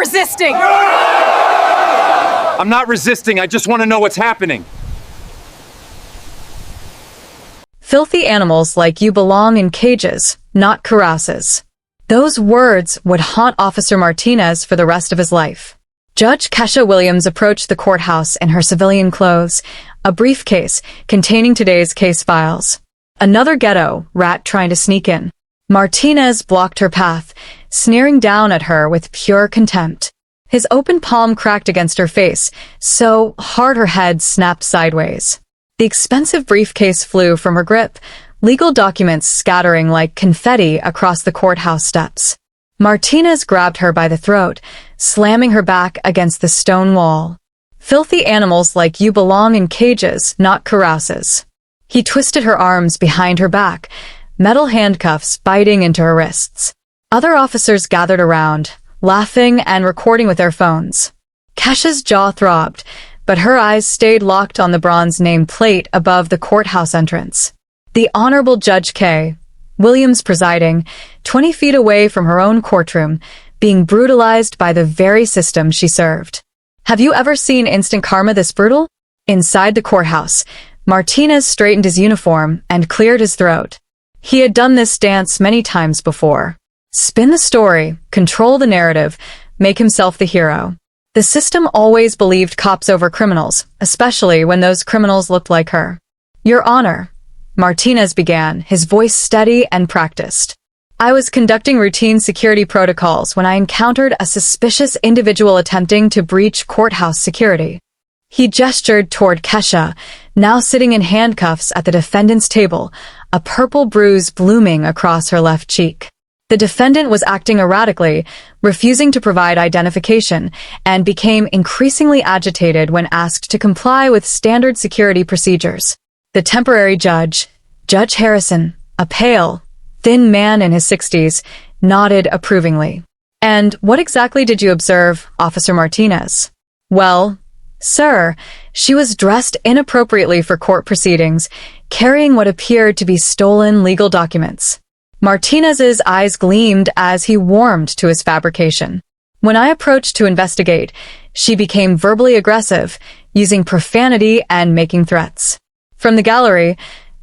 resisting! I'm not resisting, I just want to know what's happening. Filthy animals like you belong in cages, not carouses. Those words would haunt Officer Martinez for the rest of his life. Judge Kesha Williams approached the courthouse in her civilian clothes, a briefcase containing today's case files. Another ghetto rat trying to sneak in. Martinez blocked her path, sneering down at her with pure contempt. His open palm cracked against her face, so hard her head snapped sideways. The expensive briefcase flew from her grip, legal documents scattering like confetti across the courthouse steps. Martinez grabbed her by the throat, slamming her back against the stone wall. Filthy animals like you belong in cages, not carouses. He twisted her arms behind her back, metal handcuffs biting into her wrists. Other officers gathered around, laughing and recording with their phones. Kesha's jaw throbbed, but her eyes stayed locked on the bronze name plate above the courthouse entrance. The Honorable Judge K. Williams presiding, 20 feet away from her own courtroom, being brutalized by the very system she served. Have you ever seen instant karma this brutal? Inside the courthouse, Martinez straightened his uniform and cleared his throat. He had done this dance many times before. Spin the story, control the narrative, make himself the hero. The system always believed cops over criminals, especially when those criminals looked like her. Your Honor, Martinez began, his voice steady and practiced. I was conducting routine security protocols when I encountered a suspicious individual attempting to breach courthouse security. He gestured toward Kesha, now sitting in handcuffs at the defendant's table, a purple bruise blooming across her left cheek. The defendant was acting erratically, refusing to provide identification, and became increasingly agitated when asked to comply with standard security procedures. The temporary judge, Judge Harrison, a pale, thin man in his 60s, nodded approvingly. And what exactly did you observe, Officer Martinez? Well, sir, she was dressed inappropriately for court proceedings, carrying what appeared to be stolen legal documents. Martinez's eyes gleamed as he warmed to his fabrication. When I approached to investigate, she became verbally aggressive, using profanity and making threats. From the gallery,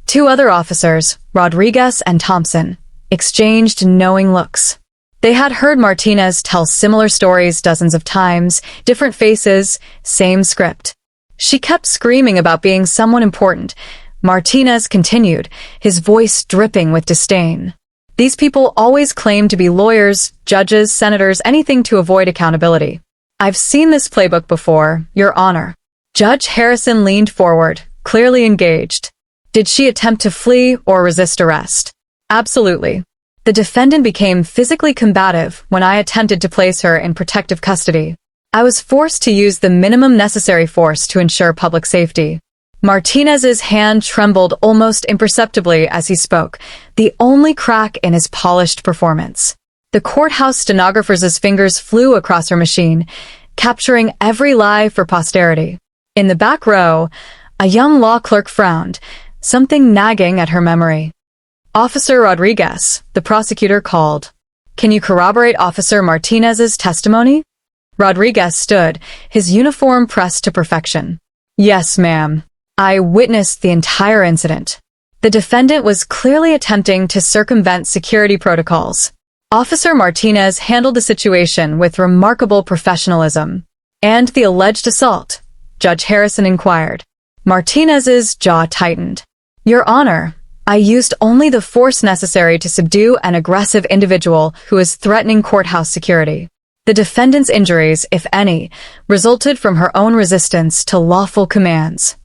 two other officers, Rodriguez and Thompson, exchanged knowing looks. They had heard Martinez tell similar stories dozens of times, different faces, same script. She kept screaming about being someone important. Martinez continued, his voice dripping with disdain. These people always claim to be lawyers, judges, senators, anything to avoid accountability. I've seen this playbook before, Your Honor. Judge Harrison leaned forward, clearly engaged. Did she attempt to flee or resist arrest? Absolutely. The defendant became physically combative when I attempted to place her in protective custody. I was forced to use the minimum necessary force to ensure public safety. Martinez's hand trembled almost imperceptibly as he spoke, the only crack in his polished performance. The courthouse stenographer's fingers flew across her machine, capturing every lie for posterity. In the back row, a young law clerk frowned, something nagging at her memory. Officer Rodriguez, the prosecutor called. Can you corroborate Officer Martinez's testimony? Rodriguez stood, his uniform pressed to perfection. Yes, ma'am. I witnessed the entire incident. The defendant was clearly attempting to circumvent security protocols. Officer Martinez handled the situation with remarkable professionalism. And the alleged assault? Judge Harrison inquired. Martinez's jaw tightened. Your Honor, I used only the force necessary to subdue an aggressive individual who is threatening courthouse security. The defendant's injuries, if any, resulted from her own resistance to lawful commands.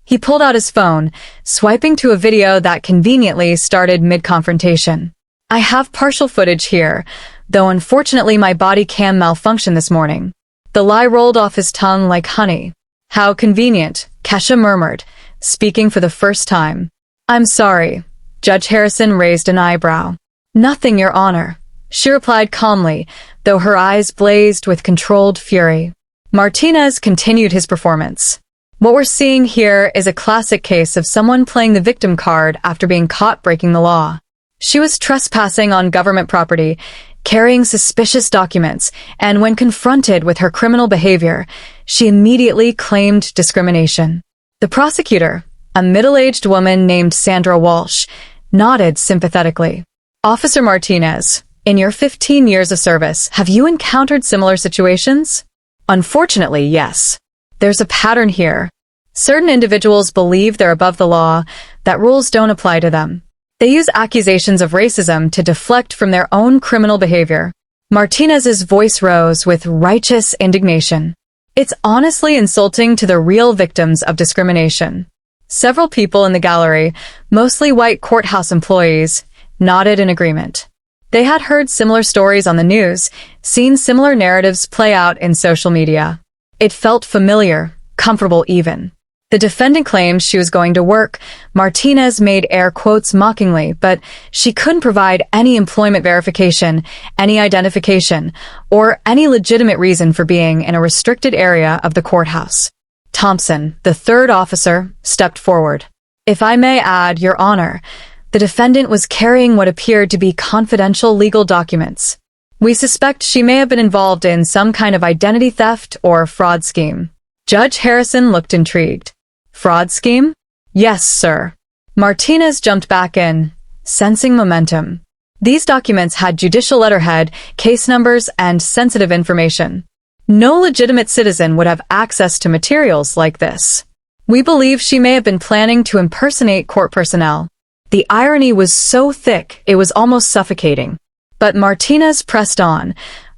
He pulled out his phone, swiping to a video that conveniently started mid-confrontation. I have partial footage here, though unfortunately my body cam malfunctioned this morning. The lie rolled off his tongue like honey. How convenient, Kesha murmured, speaking for the first time. I'm sorry. Judge Harrison raised an eyebrow. Nothing, Your Honor, she replied calmly, though her eyes blazed with controlled fury. Martinez continued his performance. What we're seeing here is a classic case of someone playing the victim card after being caught breaking the law. She was trespassing on government property, carrying suspicious documents, and when confronted with her criminal behavior, she immediately claimed discrimination. The prosecutor, a middle-aged woman named Sandra Walsh, nodded sympathetically. Officer Martinez, in your 15 years of service, have you encountered similar situations? Unfortunately, yes. There's a pattern here. Certain individuals believe they're above the law, that rules don't apply to them. They use accusations of racism to deflect from their own criminal behavior. Martinez's voice rose with righteous indignation. It's honestly insulting to the real victims of discrimination. Several people in the gallery, mostly white courthouse employees, nodded in agreement. They had heard similar stories on the news, seen similar narratives play out in social media. It felt familiar, comfortable even. The defendant claimed she was going to work. Martinez made air quotes mockingly, but she couldn't provide any employment verification, any identification, or any legitimate reason for being in a restricted area of the courthouse. Thompson, the third officer, stepped forward. If I may add, Your Honor, the defendant was carrying what appeared to be confidential legal documents. We suspect she may have been involved in some kind of identity theft or fraud scheme. Judge Harrison looked intrigued. Fraud scheme? Yes, sir. Martinez jumped back in, sensing momentum. These documents had judicial letterhead, case numbers, and sensitive information. No legitimate citizen would have access to materials like this. We believe she may have been planning to impersonate court personnel. The irony was so thick, it was almost suffocating. But Martinez pressed on,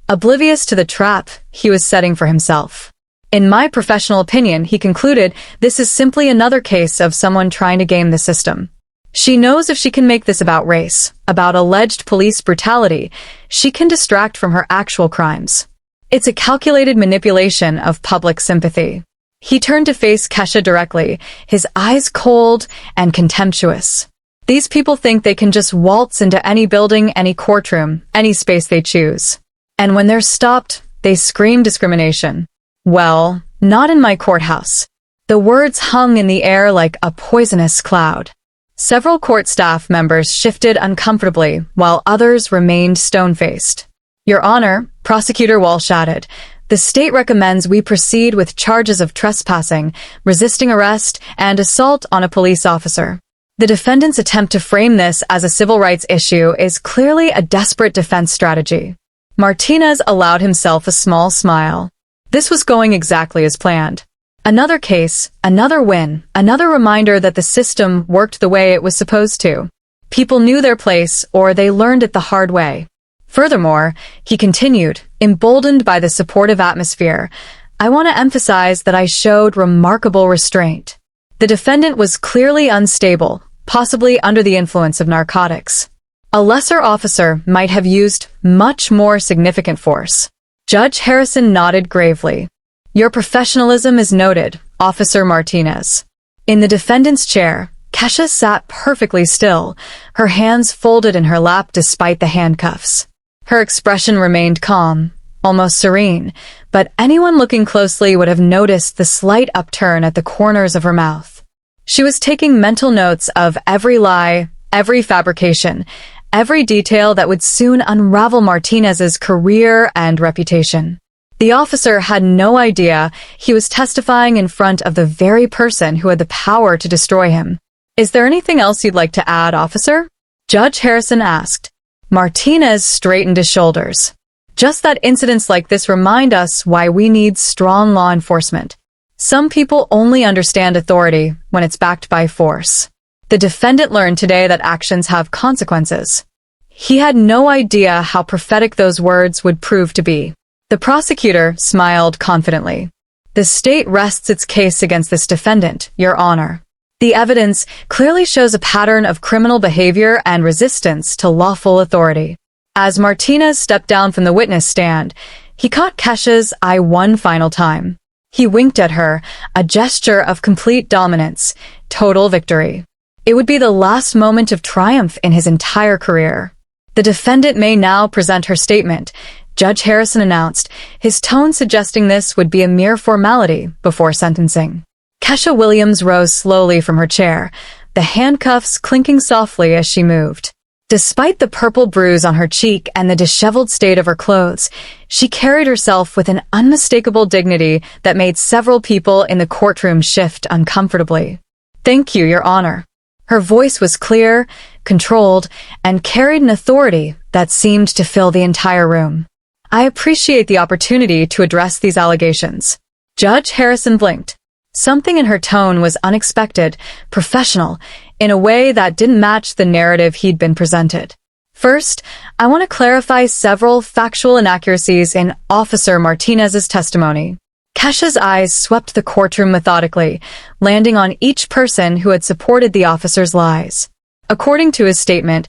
oblivious to the trap he was setting for himself. In my professional opinion, he concluded, this is simply another case of someone trying to game the system. She knows if she can make this about race, about alleged police brutality, she can distract from her actual crimes. It's a calculated manipulation of public sympathy. He turned to face Kesha directly, his eyes cold and contemptuous. These people think they can just waltz into any building, any courtroom, any space they choose. And when they're stopped, they scream discrimination. Well, not in my courthouse. The words hung in the air like a poisonous cloud. Several court staff members shifted uncomfortably, while others remained stone-faced. Your Honor, Prosecutor Walsh added, the state recommends we proceed with charges of trespassing, resisting arrest, and assault on a police officer. The defendant's attempt to frame this as a civil rights issue is clearly a desperate defense strategy. Martinez allowed himself a small smile. This was going exactly as planned. Another case, another win, another reminder that the system worked the way it was supposed to. People knew their place, or they learned it the hard way. Furthermore, he continued, emboldened by the supportive atmosphere, I want to emphasize that I showed remarkable restraint. The defendant was clearly unstable, possibly under the influence of narcotics. A lesser officer might have used much more significant force. Judge Harrison nodded gravely. Your professionalism is noted, Officer Martinez. In the defendant's chair, Kesha sat perfectly still, her hands folded in her lap despite the handcuffs. Her expression remained calm, almost serene, but anyone looking closely would have noticed the slight upturn at the corners of her mouth. She was taking mental notes of every lie, every fabrication, every detail that would soon unravel Martinez's career and reputation. The officer had no idea he was testifying in front of the very person who had the power to destroy him. Is there anything else you'd like to add, officer? Judge Harrison asked. Martinez straightened his shoulders. Just that incidents like this remind us why we need strong law enforcement. Some people only understand authority when it's backed by force. The defendant learned today that actions have consequences. He had no idea how prophetic those words would prove to be. The prosecutor smiled confidently. The state rests its case against this defendant, Your Honor. The evidence clearly shows a pattern of criminal behavior and resistance to lawful authority. As Martinez stepped down from the witness stand, he caught Kesha's eye one final time. He winked at her, a gesture of complete dominance, total victory. It would be the last moment of triumph in his entire career. The defendant may now present her statement, Judge Harrison announced, his tone suggesting this would be a mere formality before sentencing. Kesha Williams rose slowly from her chair, the handcuffs clinking softly as she moved. Despite the purple bruise on her cheek and the disheveled state of her clothes, she carried herself with an unmistakable dignity that made several people in the courtroom shift uncomfortably. "Thank you, Your Honor." Her voice was clear, controlled, and carried an authority that seemed to fill the entire room. "I appreciate the opportunity to address these allegations." Judge Harrison blinked. Something in her tone was unexpected, professional, in a way that didn't match the narrative he'd been presented. "First, I want to clarify several factual inaccuracies in Officer Martinez's testimony." Kesha's eyes swept the courtroom methodically, landing on each person who had supported the officer's lies. According to his statement,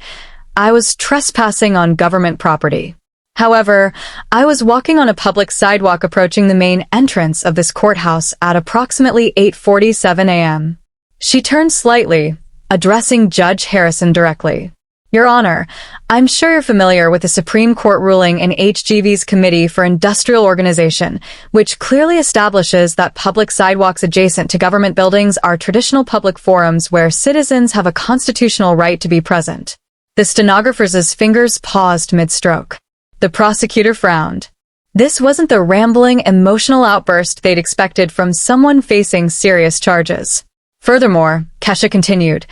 "I was trespassing on government property. However, I was walking on a public sidewalk approaching the main entrance of this courthouse at approximately 8:47 a.m. She turned slightly, addressing Judge Harrison directly. "Your Honor, I'm sure you're familiar with the Supreme Court ruling in HGV's Committee for Industrial Organization, which clearly establishes that public sidewalks adjacent to government buildings are traditional public forums where citizens have a constitutional right to be present." The stenographer's fingers paused mid-stroke. The prosecutor frowned. This wasn't the rambling, emotional outburst they'd expected from someone facing serious charges. "Furthermore," Kesha continued,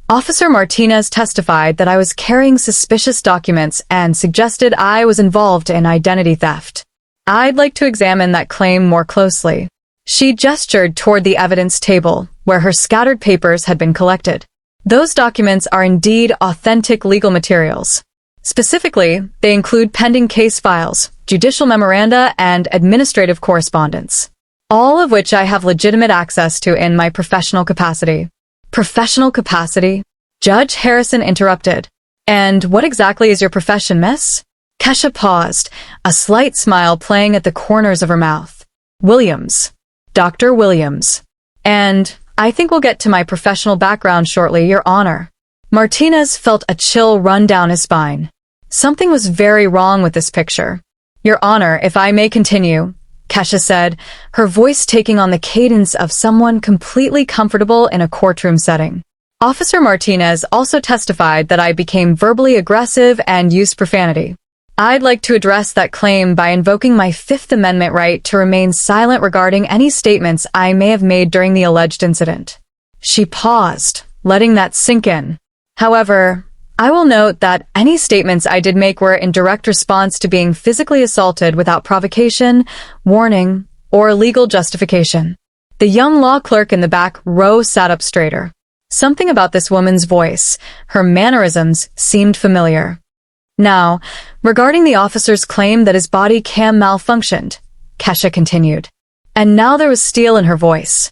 "Officer Martinez testified that I was carrying suspicious documents and suggested I was involved in identity theft. I'd like to examine that claim more closely." She gestured toward the evidence table, where her scattered papers had been collected. "Those documents are indeed authentic legal materials. Specifically, they include pending case files, judicial memoranda, and administrative correspondence, all of which I have legitimate access to in my professional capacity." "Professional capacity?" Judge Harrison interrupted. "And what exactly is your profession, miss?" Kesha paused, a slight smile playing at the corners of her mouth. "Williams. Dr. Williams. And I think we'll get to my professional background shortly, Your Honor." Martinez felt a chill run down his spine. Something was very wrong with this picture. "Your Honor, if I may continue," Kesha said, her voice taking on the cadence of someone completely comfortable in a courtroom setting. "Officer Martinez also testified that I became verbally aggressive and used profanity. I'd like to address that claim by invoking my Fifth Amendment right to remain silent regarding any statements I may have made during the alleged incident." She paused, letting that sink in. "However, I will note that any statements I did make were in direct response to being physically assaulted without provocation, warning, or legal justification." The young law clerk in the back row sat up straighter. Something about this woman's voice, her mannerisms, seemed familiar. "Now, regarding the officer's claim that his body cam malfunctioned," Kesha continued. And now there was steel in her voice.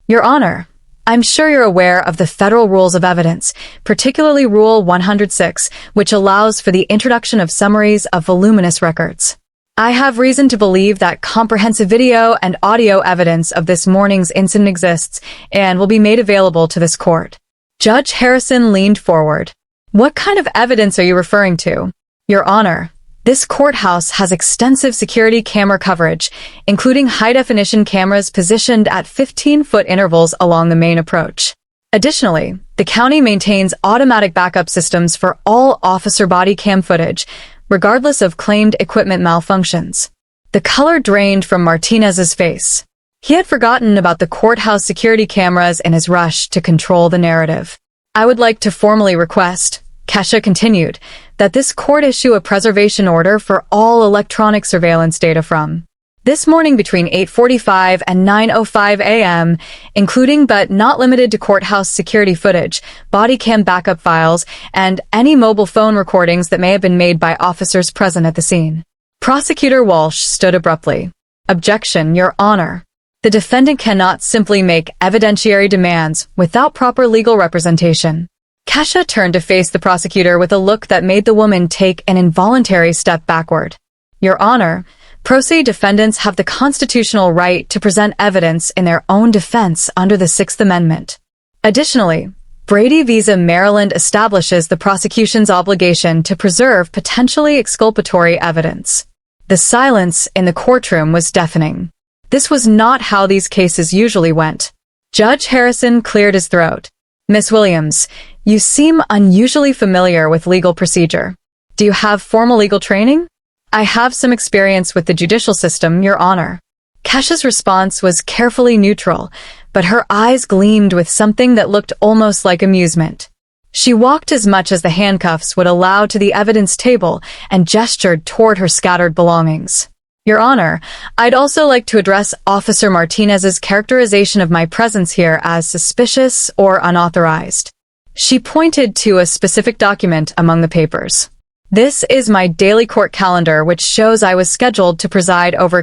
"Your Honor, I'm sure you're aware of the federal rules of evidence, particularly Rule 106, which allows for the introduction of summaries of voluminous records. I have reason to believe that comprehensive video and audio evidence of this morning's incident exists and will be made available to this court." Judge Harrison leaned forward. "What kind of evidence are you referring to?" "Your Honor, this courthouse has extensive security camera coverage, including high-definition cameras positioned at 15-foot intervals along the main approach. Additionally, the county maintains automatic backup systems for all officer body cam footage, regardless of claimed equipment malfunctions." The color drained from Martinez's face. He had forgotten about the courthouse security cameras in his rush to control the narrative. "I would like to formally request," Kesha continued, "that this court issue a preservation order for all electronic surveillance data from this morning between 8:45 and 9:05 a.m., including but not limited to courthouse security footage, body cam backup files, and any mobile phone recordings that may have been made by officers present at the scene." Prosecutor Walsh stood abruptly. "Objection, Your Honor. The defendant cannot simply make evidentiary demands without proper legal representation." Kesha turned to face the prosecutor with a look that made the woman take an involuntary step backward. "Your Honor, pro se defendants have the constitutional right to present evidence in their own defense under the Sixth Amendment. Additionally, Brady v. Maryland establishes the prosecution's obligation to preserve potentially exculpatory evidence." The silence in the courtroom was deafening. This was not how these cases usually went. Judge Harrison cleared his throat. "Miss Williams, You seem unusually familiar with legal procedure. Do you have formal legal training? I have some experience with the judicial system, Your Honor. Kesha's response was carefully neutral, but her eyes gleamed with something that looked almost like amusement. She walked as much as the handcuffs would allow to the evidence table and gestured toward her scattered belongings. Your Honor, I'd also like to address Officer Martinez's characterization of my presence here as suspicious or unauthorized. She pointed to a specific document among the papers. This is my daily court calendar, which shows I was scheduled to preside over.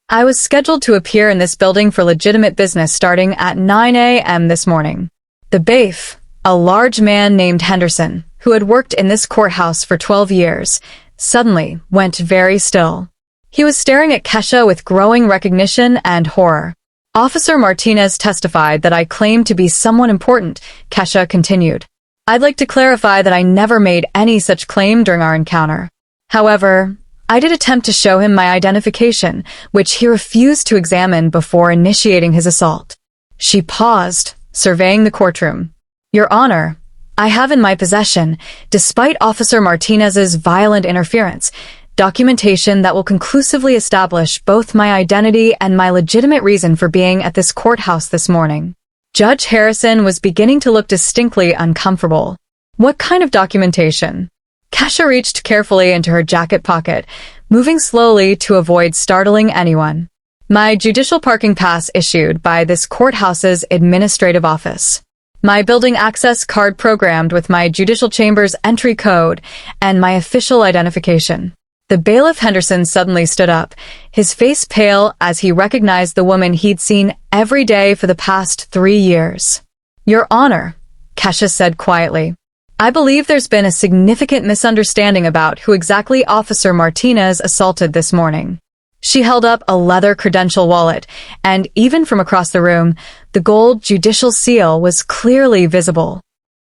I was scheduled to appear in this building for legitimate business starting at 9 a.m. this morning. The bailiff, a large man named Henderson, who had worked in this courthouse for 12 years, suddenly went very still. He was staring at Kesha with growing recognition and horror. Officer Martinez testified that I claimed to be someone important, Kesha continued. I'd like to clarify that I never made any such claim during our encounter. However, I did attempt to show him my identification, which he refused to examine before initiating his assault. She paused, surveying the courtroom. Your Honor, I have in my possession, despite Officer Martinez's violent interference, documentation that will conclusively establish both my identity and my legitimate reason for being at this courthouse this morning. Judge Harrison was beginning to look distinctly uncomfortable. What kind of documentation? Kesha reached carefully into her jacket pocket, moving slowly to avoid startling anyone. My judicial parking pass issued by this courthouse's administrative office. My building access card programmed with my judicial chamber's entry code and my official identification. The bailiff Henderson suddenly stood up, his face pale as he recognized the woman he'd seen every day for the past 3 years. Your Honor, Kesha said quietly, I believe there's been a significant misunderstanding about who exactly Officer Martinez assaulted this morning. She held up a leather credential wallet, and even from across the room, the gold judicial seal was clearly visible.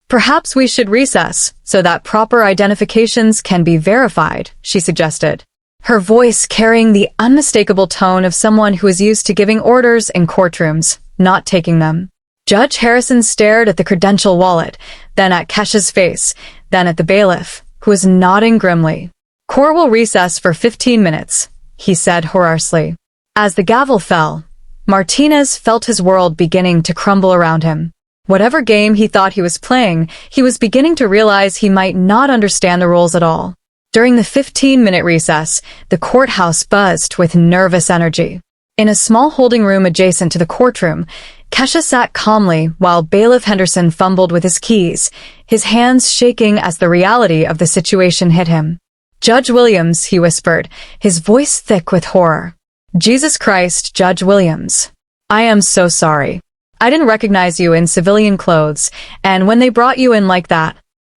Perhaps we should recess so that proper identifications can be verified, she suggested, her voice carrying the unmistakable tone of someone who is used to giving orders in courtrooms, not taking them. Judge Harrison stared at the credential wallet, then at Kesha's face, then at the bailiff, who was nodding grimly. Court will recess for 15 minutes, he said hoarsely. As the gavel fell, Martinez felt his world beginning to crumble around him. Whatever game he thought he was playing, he was beginning to realize he might not understand the rules at all. During the 15-minute recess, the courthouse buzzed with nervous energy. In a small holding room adjacent to the courtroom, Kesha sat calmly while Bailiff Henderson fumbled with his keys, his hands shaking as the reality of the situation hit him. Judge Williams, he whispered, his voice thick with horror. Jesus Christ, Judge Williams. I am so sorry. I didn't recognize you in civilian clothes, and when they brought you in like that.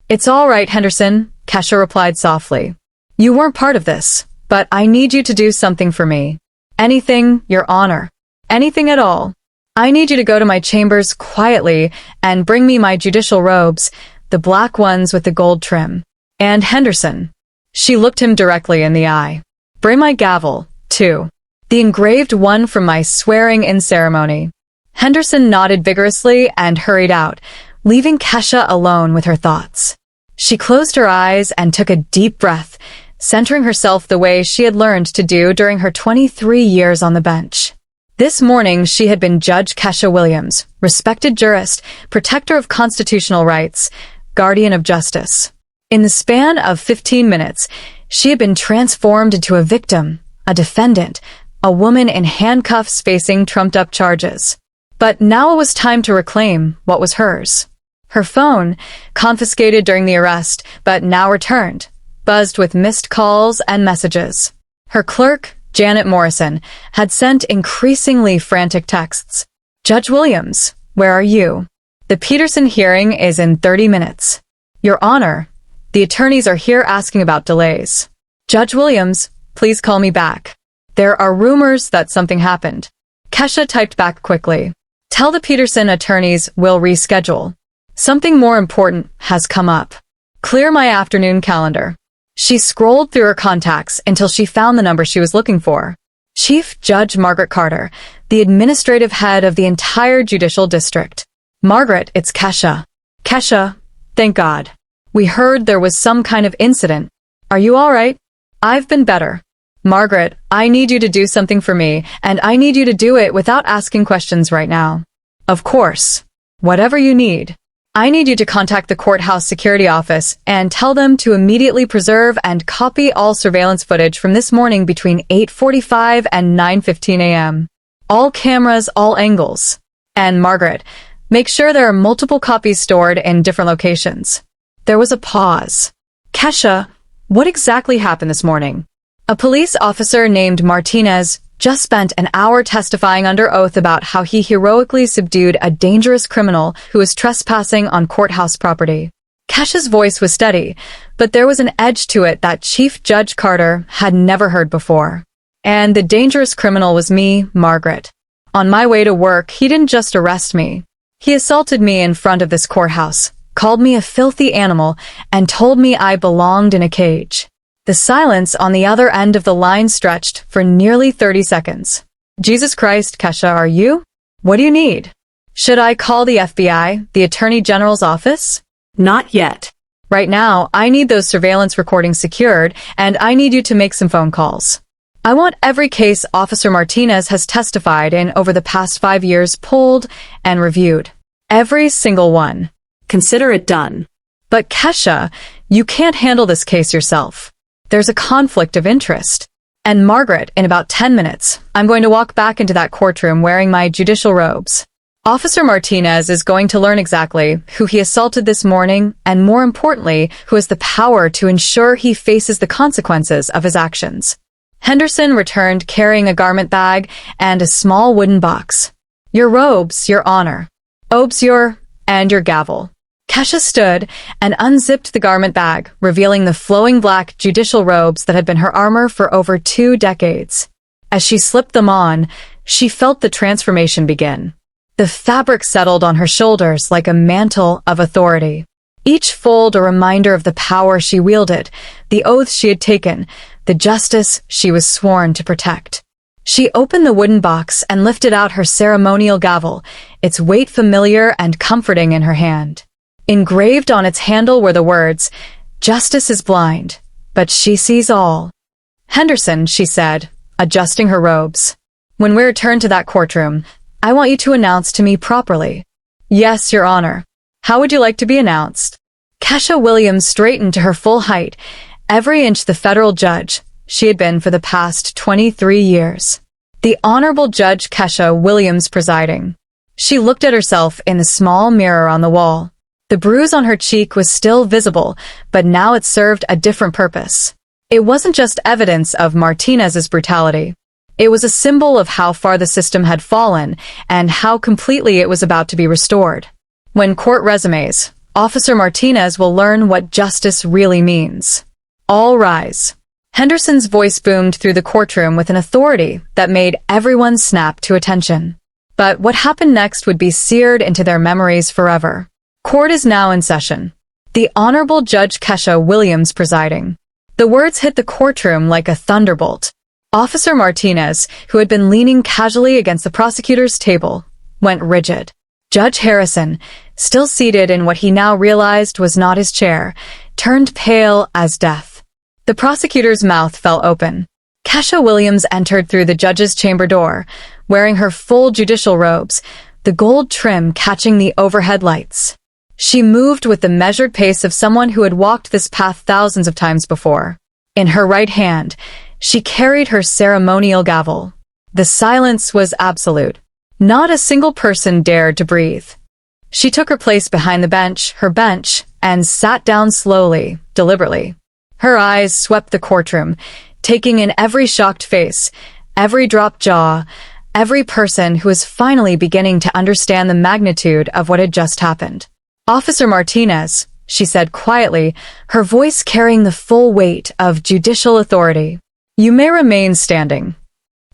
It's all right, Henderson, Kesha replied softly. You weren't part of this, but I need you to do something for me. Anything, Your Honor. Anything at all. I need you to go to my chambers quietly and bring me my judicial robes, the black ones with the gold trim. And Henderson. She looked him directly in the eye. Bring my gavel, too. The engraved one from my swearing-in ceremony. Henderson nodded vigorously and hurried out, leaving Kesha alone with her thoughts. She closed her eyes and took a deep breath, centering herself the way she had learned to do during her 23 years on the bench. This morning she had been Judge Kesha Williams, respected jurist, protector of constitutional rights, guardian of justice. In the span of 15 minutes, she had been transformed into a victim, a defendant, a woman in handcuffs facing trumped-up charges. But now it was time to reclaim what was hers. Her phone, confiscated during the arrest, but now returned, buzzed with missed calls and messages. Her clerk, Janet Morrison, had sent increasingly frantic texts. Judge Williams, where are you? The Peterson hearing is in 30 minutes. Your Honor, the attorneys are here asking about delays. Judge Williams, please call me back. There are rumors that something happened. Kesha typed back quickly. Tell the Peterson attorneys we'll reschedule. Something more important has come up. Clear my afternoon calendar. She scrolled through her contacts until she found the number she was looking for. Chief Judge Margaret Carter, the administrative head of the entire judicial district. Margaret, it's Kesha. Kesha, thank God. We heard there was some kind of incident. Are you all right? I've been better. Margaret, I need you to do something for me, and I need you to do it without asking questions right now. Of course. Whatever you need. I need you to contact the courthouse security office and tell them to immediately preserve and copy all surveillance footage from this morning between 8:45 and 9:15 a.m. All cameras, all angles. And Margaret, make sure there are multiple copies stored in different locations. There was a pause. Kesha, what exactly happened this morning? A police officer named Martinez just spent an hour testifying under oath about how he heroically subdued a dangerous criminal who was trespassing on courthouse property. Kesha's voice was steady, but there was an edge to it that Chief Judge Carter had never heard before. And the dangerous criminal was me, Margaret. On my way to work, he didn't just arrest me. He assaulted me in front of this courthouse, called me a filthy animal, and told me I belonged in a cage. The silence on the other end of the line stretched for nearly 30 seconds. Jesus Christ, Kesha, are you? What do you need? Should I call the FBI, the Attorney General's office? Not yet. Right now, I need those surveillance recordings secured, and I need you to make some phone calls. I want every case Officer Martinez has testified in over the past 5 years pulled and reviewed. Every single one. Consider it done. But Kesha, you can't handle this case yourself. There's a conflict of interest. And Margaret, in about 10 minutes, I'm going to walk back into that courtroom wearing my judicial robes. Officer Martinez is going to learn exactly who he assaulted this morning, and more importantly, who has the power to ensure he faces the consequences of his actions. Henderson returned carrying a garment bag and a small wooden box. Your robes, your honor. Obes, and your gavel. Kesha stood and unzipped the garment bag, revealing the flowing black judicial robes that had been her armor for over 2 decades. As she slipped them on, she felt the transformation begin. The fabric settled on her shoulders like a mantle of authority. Each fold a reminder of the power she wielded, the oaths she had taken, the justice she was sworn to protect. She opened the wooden box and lifted out her ceremonial gavel, its weight familiar and comforting in her hand. Engraved on its handle were the words, "Justice is blind, but she sees all." Henderson, she said, adjusting her robes. When we return to that courtroom, I want you to announce to me properly. Yes, Your Honor. How would you like to be announced? Kesha Williams straightened to her full height, every inch the federal judge she had been for the past 23 years. The Honorable Judge Kesha Williams presiding. She looked at herself in the small mirror on the wall. The bruise on her cheek was still visible, but now it served a different purpose. It wasn't just evidence of Martinez's brutality. It was a symbol of how far the system had fallen and how completely it was about to be restored. When court resumes, Officer Martinez will learn what justice really means. All rise. Henderson's voice boomed through the courtroom with an authority that made everyone snap to attention. But what happened next would be seared into their memories forever. Court is now in session. The Honorable Judge Kesha Williams presiding. The words hit the courtroom like a thunderbolt. Officer Martinez, who had been leaning casually against the prosecutor's table, went rigid. Judge Harrison, still seated in what he now realized was not his chair, turned pale as death. The prosecutor's mouth fell open. Kesha Williams entered through the judge's chamber door, wearing her full judicial robes, the gold trim catching the overhead lights. She moved with the measured pace of someone who had walked this path thousands of times before. In her right hand, she carried her ceremonial gavel. The silence was absolute. Not a single person dared to breathe. She took her place behind her bench, and sat down slowly, deliberately. Her eyes swept the courtroom, taking in every shocked face, every dropped jaw, every person who was finally beginning to understand the magnitude of what had just happened. Officer Martinez, she said quietly, her voice carrying the full weight of judicial authority. You may remain standing.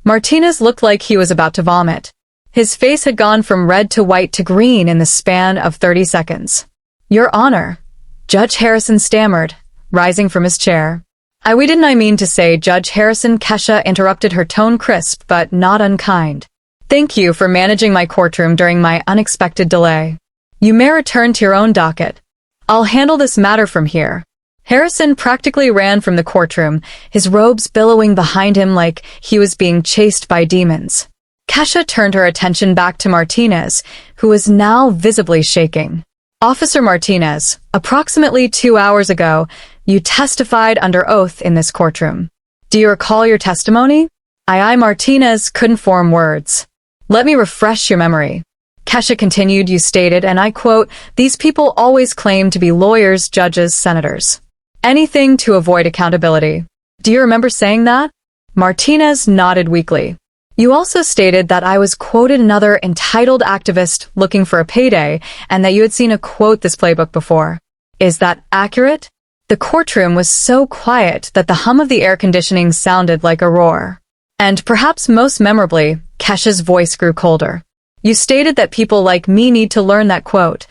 Martinez looked like he was about to vomit. His face had gone from red to white to green in the span of 30 seconds. Your Honor, Judge Harrison stammered, rising from his chair. I mean to say, Judge Harrison. Kesha interrupted, her tone crisp but not unkind. Thank you for managing my courtroom during my unexpected delay. You may return to your own docket. I'll handle this matter from here. Harrison practically ran from the courtroom, his robes billowing behind him like he was being chased by demons. Kesha turned her attention back to Martinez, who was now visibly shaking. Officer Martinez, approximately 2 hours ago, you testified under oath in this courtroom. Do you recall your testimony? Aye, Martinez couldn't form words. Let me refresh your memory. Kesha continued, you stated, and I quote, these people always claim to be lawyers, judges, senators. Anything to avoid accountability. Do you remember saying that? Martinez nodded weakly. You also stated that I was quoted another entitled activist looking for a payday and that you had seen a quote this playbook before. Is that accurate? The courtroom was so quiet that the hum of the air conditioning sounded like a roar. And perhaps most memorably, Kesha's voice grew colder. You stated that people like me need to learn that quote.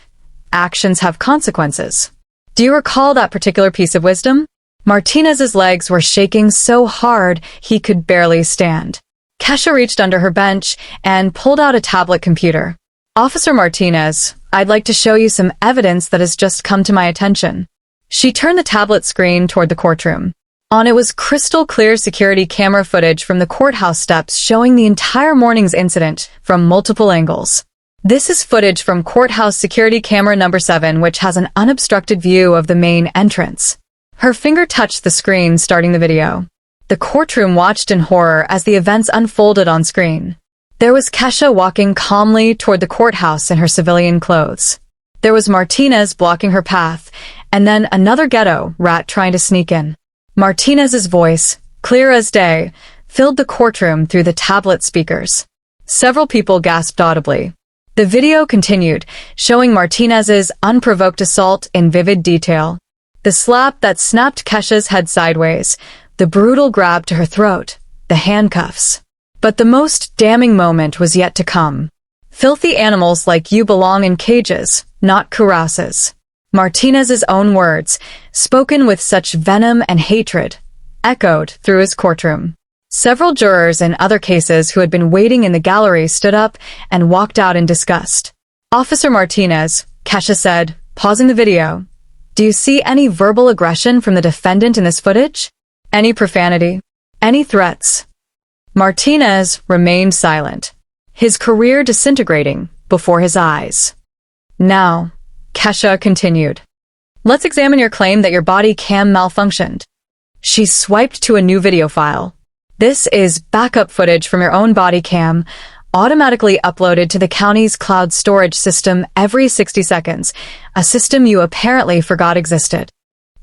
Actions have consequences. Do you recall that particular piece of wisdom? Martinez's legs were shaking so hard he could barely stand. Kesha reached under her bench and pulled out a tablet computer. Officer Martinez, I'd like to show you some evidence that has just come to my attention. She turned the tablet screen toward the courtroom. On it was crystal clear security camera footage from the courthouse steps showing the entire morning's incident from multiple angles. This is footage from courthouse security camera number 7, which has an unobstructed view of the main entrance. Her finger touched the screen, starting the video. The courtroom watched in horror as the events unfolded on screen. There was Kesha walking calmly toward the courthouse in her civilian clothes. There was Martinez blocking her path, and then another ghetto rat trying to sneak in. Martinez's voice, clear as day, filled the courtroom through the tablet speakers. Several people gasped audibly. The video continued, showing Martinez's unprovoked assault in vivid detail. The slap that snapped Kesha's head sideways, the brutal grab to her throat, the handcuffs. But the most damning moment was yet to come. Filthy animals like you belong in cages, not courthouses. Martinez's own words, spoken with such venom and hatred, echoed through his courtroom. Several jurors in other cases who had been waiting in the gallery stood up and walked out in disgust. Officer Martinez, Kesha said, pausing the video, do you see any verbal aggression from the defendant in this footage? Any profanity? Any threats? Martinez remained silent, his career disintegrating before his eyes. Now, Kesha continued, let's examine your claim that your body cam malfunctioned. She swiped to a new video file. This is backup footage from your own body cam, automatically uploaded to the county's cloud storage system every 60 seconds, a system you apparently forgot existed.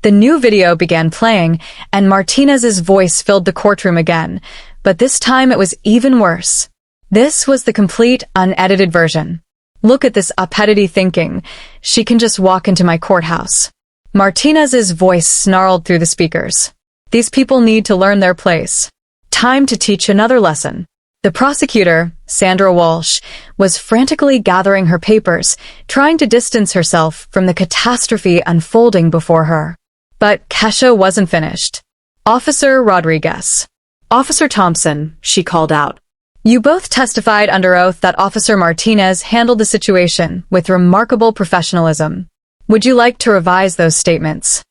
The new video began playing, and Martinez's voice filled the courtroom again, but this time it was even worse. This was the complete, unedited version. Look at this uppity thinking. She can just walk into my courthouse. Martinez's voice snarled through the speakers. These people need to learn their place. Time to teach another lesson. The prosecutor, Sandra Walsh, was frantically gathering her papers, trying to distance herself from the catastrophe unfolding before her. But Kesha wasn't finished. Officer Rodriguez. Officer Thompson, she called out. You both testified under oath that Officer Martinez handled the situation with remarkable professionalism. Would you like to revise those statements?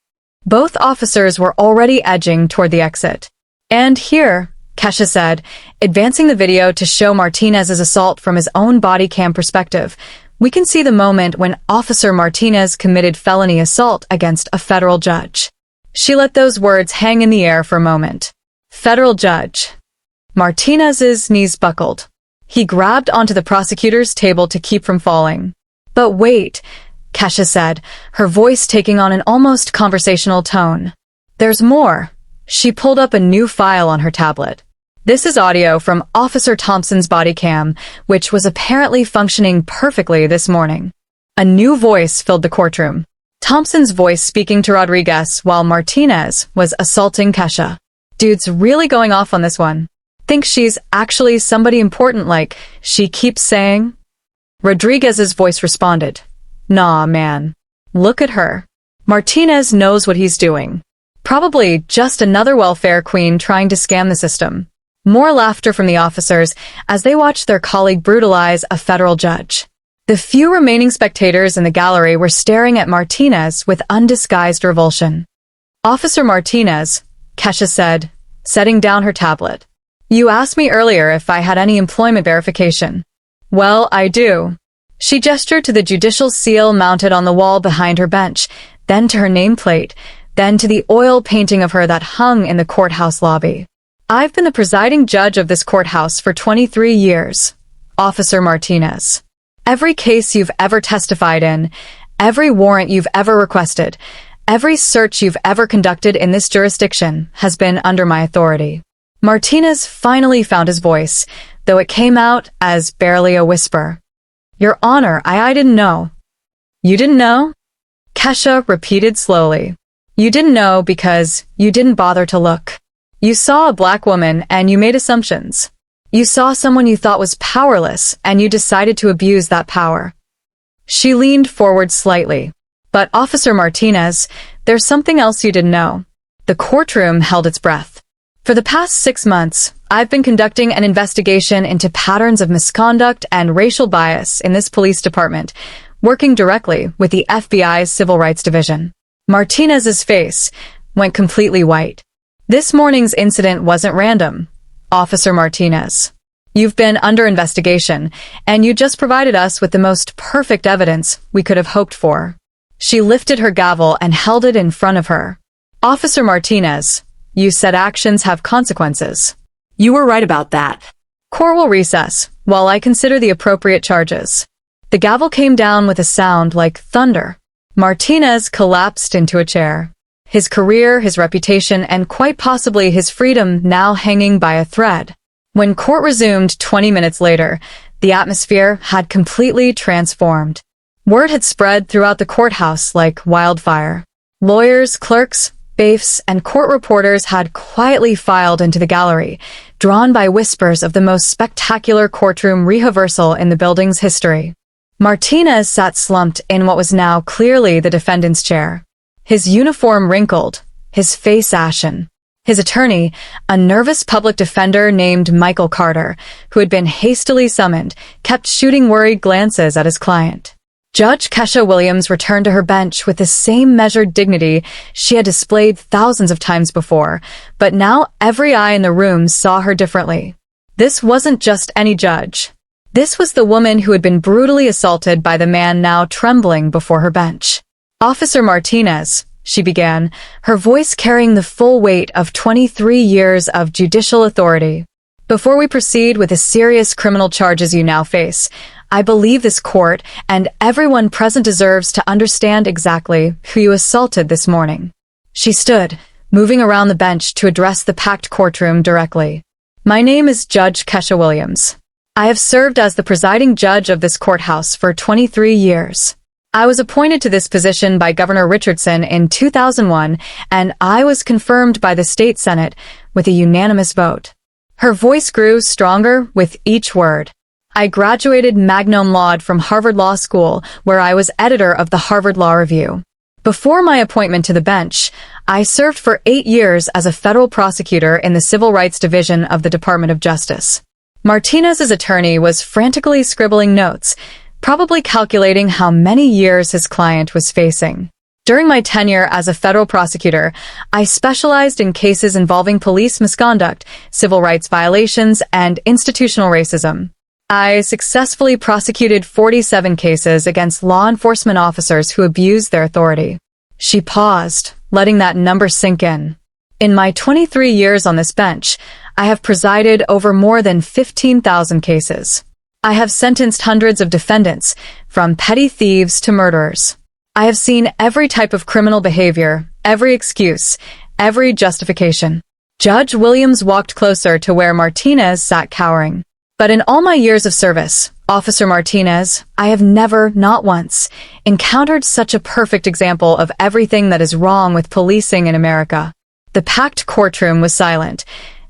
Both officers were already edging toward the exit. And here, Kesha said, advancing the video to show Martinez's assault from his own body cam perspective, we can see the moment when Officer Martinez committed felony assault against a federal judge. She let those words hang in the air for a moment. Federal judge. Martinez's knees buckled. He grabbed onto the prosecutor's table to keep from falling. But wait, Kesha said, her voice taking on an almost conversational tone. There's more. She pulled up a new file on her tablet. This is audio from Officer Thompson's body cam, which was apparently functioning perfectly this morning. A new voice filled the courtroom. Thompson's voice speaking to Rodriguez while Martinez was assaulting Kesha. Dude's really going off on this one. Think she's actually somebody important like she keeps saying? Rodriguez's voice responded. Nah, man. Look at her. Martinez knows what he's doing. Probably just another welfare queen trying to scam the system. More laughter from the officers as they watched their colleague brutalize a federal judge. The few remaining spectators in the gallery were staring at Martinez with undisguised revulsion. "Officer Martinez," Kesha said, setting down her tablet. "You asked me earlier if I had any employment verification. Well, I do." She gestured to the judicial seal mounted on the wall behind her bench, then to her nameplate, then to the oil painting of her that hung in the courthouse lobby. "I've been the presiding judge of this courthouse for 23 years, Officer Martinez. Every case you've ever testified in, every warrant you've ever requested, every search you've ever conducted in this jurisdiction has been under my authority." Martinez finally found his voice, though it came out as barely a whisper. "Your Honor, I didn't know." "You didn't know?" Kesha repeated slowly. "You didn't know because you didn't bother to look. You saw a black woman and you made assumptions. You saw someone you thought was powerless and you decided to abuse that power." She leaned forward slightly. "But Officer Martinez, there's something else you didn't know." The courtroom held its breath. "For the past 6 months, I've been conducting an investigation into patterns of misconduct and racial bias in this police department, working directly with the FBI's Civil Rights Division." Martinez's face went completely white. "This morning's incident wasn't random, Officer Martinez. You've been under investigation, and you just provided us with the most perfect evidence we could have hoped for." She lifted her gavel and held it in front of her. "Officer Martinez, you said actions have consequences." You were right about that. "Court will recess while I consider the appropriate charges." The gavel came down with a sound like thunder. Martinez collapsed into a chair. His career, his reputation, and quite possibly his freedom now hanging by a thread. When court resumed 20 minutes later, the atmosphere had completely transformed. Word had spread throughout the courthouse like wildfire. Lawyers, clerks, bailiffs, and court reporters had quietly filed into the gallery, drawn by whispers of the most spectacular courtroom rehearsal in the building's history. Martinez sat slumped in what was now clearly the defendant's chair. His uniform wrinkled, his face ashen. His attorney, a nervous public defender named Michael Carter, who had been hastily summoned, kept shooting worried glances at his client. Judge Kesha Williams returned to her bench with the same measured dignity she had displayed thousands of times before, but now every eye in the room saw her differently. This wasn't just any judge. This was the woman who had been brutally assaulted by the man now trembling before her bench. "Officer Martinez," she began, her voice carrying the full weight of 23 years of judicial authority. "Before we proceed with the serious criminal charges you now face, I believe this court and everyone present deserves to understand exactly who you assaulted this morning." She stood, moving around the bench to address the packed courtroom directly. "My name is Judge Kesha Williams. I have served as the presiding judge of this courthouse for 23 years. I was appointed to this position by Governor Richardson in 2001, and I was confirmed by the state Senate with a unanimous vote." Her voice grew stronger with each word. "I graduated magna cum laude from Harvard Law School, where I was editor of the Harvard Law Review. Before my appointment to the bench, I served for 8 years as a federal prosecutor in the Civil Rights Division of the Department of Justice." Martinez's attorney was frantically scribbling notes, probably calculating how many years his client was facing. "During my tenure as a federal prosecutor, I specialized in cases involving police misconduct, civil rights violations, and institutional racism. I successfully prosecuted 47 cases against law enforcement officers who abused their authority." She paused, letting that number sink in. "In my 23 years on this bench, I have presided over more than 15,000 cases. I have sentenced hundreds of defendants, from petty thieves to murderers. I have seen every type of criminal behavior, every excuse, every justification." Judge Williams walked closer to where Martinez sat cowering. "But in all my years of service, Officer Martinez, I have never, not once, encountered such a perfect example of everything that is wrong with policing in America." The packed courtroom was silent,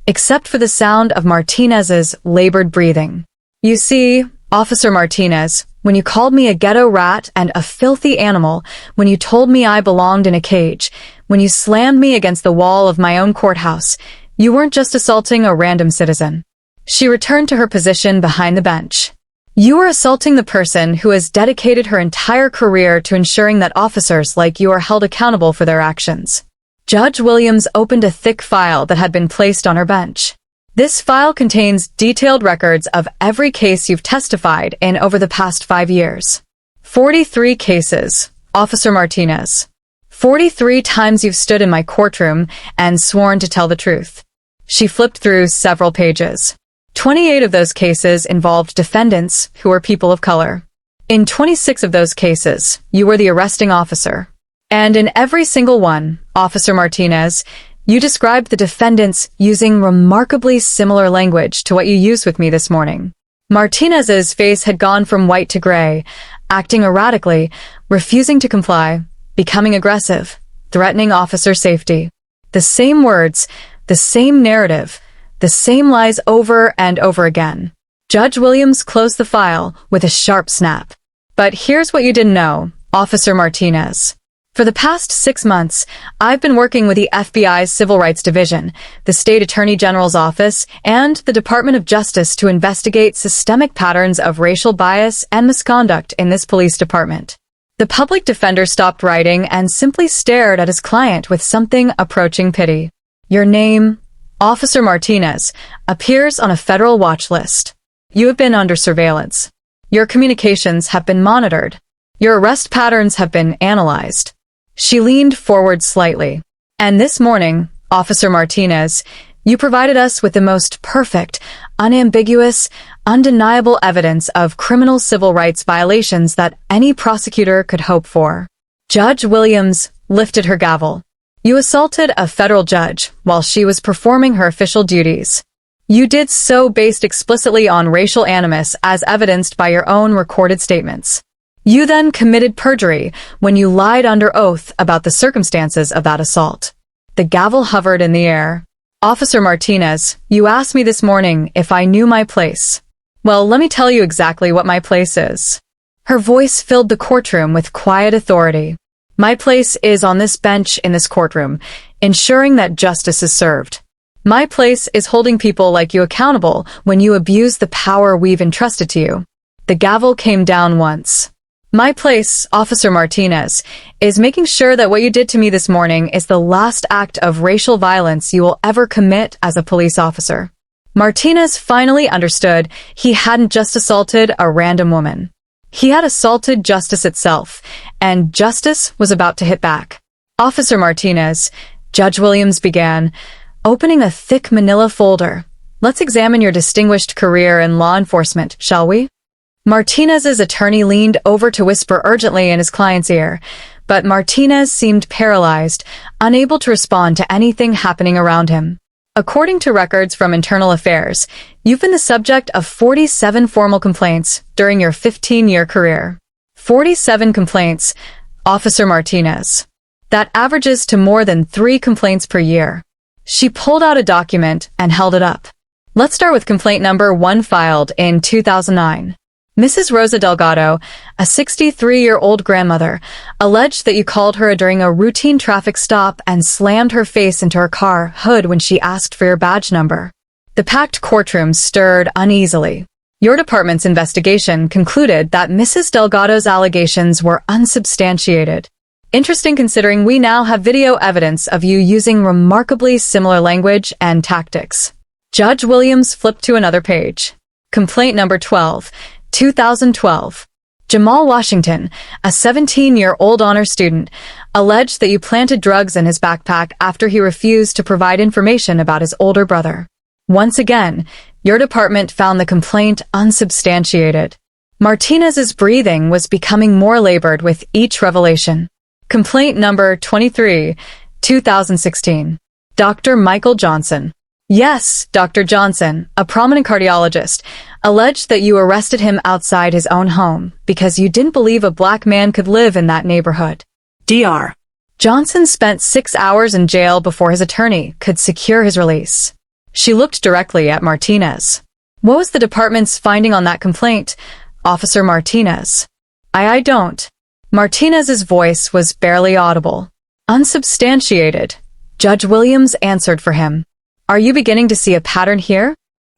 except for the sound of Martinez's labored breathing. "You see, Officer Martinez, when you called me a ghetto rat and a filthy animal, when you told me I belonged in a cage, when you slammed me against the wall of my own courthouse, you weren't just assaulting a random citizen." She returned to her position behind the bench. You are assaulting the person who has dedicated her entire career to ensuring that officers like you are held accountable for their actions. Judge Williams opened a thick file that had been placed on her bench. This file contains detailed records of every case you've testified in over the past 5 years. 43 cases, Officer Martinez. 43 times you've stood in my courtroom and sworn to tell the truth. She flipped through several pages. 28 of those cases involved defendants who were people of color. In 26 of those cases, you were the arresting officer. And in every single one, Officer Martinez, you described the defendants using remarkably similar language to what you used with me this morning. Martinez's face had gone from white to gray, acting erratically, refusing to comply, becoming aggressive, threatening officer safety. The same words, the same narrative, the same lies over and over again. Judge Williams closed the file with a sharp snap. But here's what you didn't know, Officer Martinez. For the past 6 months, I've been working with the FBI's Civil Rights Division, the State Attorney General's Office, and the Department of Justice to investigate systemic patterns of racial bias and misconduct in this police department. The public defender stopped writing and simply stared at his client with something approaching pity. Your name, Officer Martinez, appears on a federal watch list. You have been under surveillance. Your communications have been monitored. Your arrest patterns have been analyzed. She leaned forward slightly. And this morning, Officer Martinez, you provided us with the most perfect, unambiguous, undeniable evidence of criminal civil rights violations that any prosecutor could hope for. Judge Williams lifted her gavel. You assaulted a federal judge while she was performing her official duties. You did so based explicitly on racial animus as evidenced by your own recorded statements. You then committed perjury when you lied under oath about the circumstances of that assault. The gavel hovered in the air. Officer Martinez, you asked me this morning if I knew my place. Well, let me tell you exactly what my place is. Her voice filled the courtroom with quiet authority. My place is on this bench in this courtroom, ensuring that justice is served. My place is holding people like you accountable when you abuse the power we've entrusted to you. The gavel came down once. My place, Officer Martinez, is making sure that what you did to me this morning is the last act of racial violence you will ever commit as a police officer. Martinez finally understood he hadn't just assaulted a random woman. He had assaulted justice itself, and justice was about to hit back. Officer Martinez, Judge Williams began, opening a thick manila folder. Let's examine your distinguished career in law enforcement, shall we? Martinez's attorney leaned over to whisper urgently in his client's ear, but Martinez seemed paralyzed, unable to respond to anything happening around him. According to records from Internal Affairs, you've been the subject of 47 formal complaints during your 15-year career. 47 complaints, Officer Martinez. That averages to more than 3 complaints per year. She pulled out a document and held it up. Let's start with complaint number 1 filed in 2009. Mrs. Rosa Delgado, a 63-year-old grandmother, alleged that you called her during a routine traffic stop and slammed her face into her car hood when she asked for your badge number. The packed courtroom stirred uneasily. Your department's investigation concluded that Mrs. Delgado's allegations were unsubstantiated. Interesting considering we now have video evidence of you using remarkably similar language and tactics. Judge Williams flipped to another page. Complaint number 12. 2012. Jamal Washington, a 17-year-old honor student, alleged that you planted drugs in his backpack after he refused to provide information about his older brother. Once again, your department found the complaint unsubstantiated. Martinez's breathing was becoming more labored with each revelation. Complaint number 23, 2016. Dr. Michael Johnson. Yes, Dr. Johnson, a prominent cardiologist, alleged that you arrested him outside his own home because you didn't believe a black man could live in that neighborhood. Dr. Johnson spent 6 hours in jail before his attorney could secure his release. She looked directly at Martinez. What was the department's finding on that complaint, Officer Martinez? I don't. Martinez's voice was barely audible. Unsubstantiated. Judge Williams answered for him. Are you beginning to see a pattern here?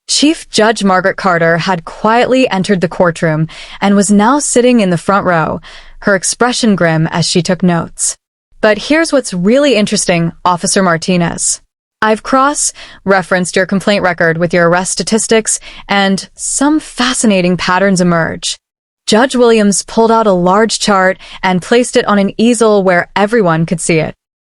Chief Judge Margaret Carter had quietly entered the courtroom and was now sitting in the front row, her expression grim as she took notes. But here's what's really interesting, Officer Martinez. I've cross-referenced your complaint record with your arrest statistics, and some fascinating patterns emerge. Judge Williams pulled out a large chart and placed it on an easel where everyone could see it.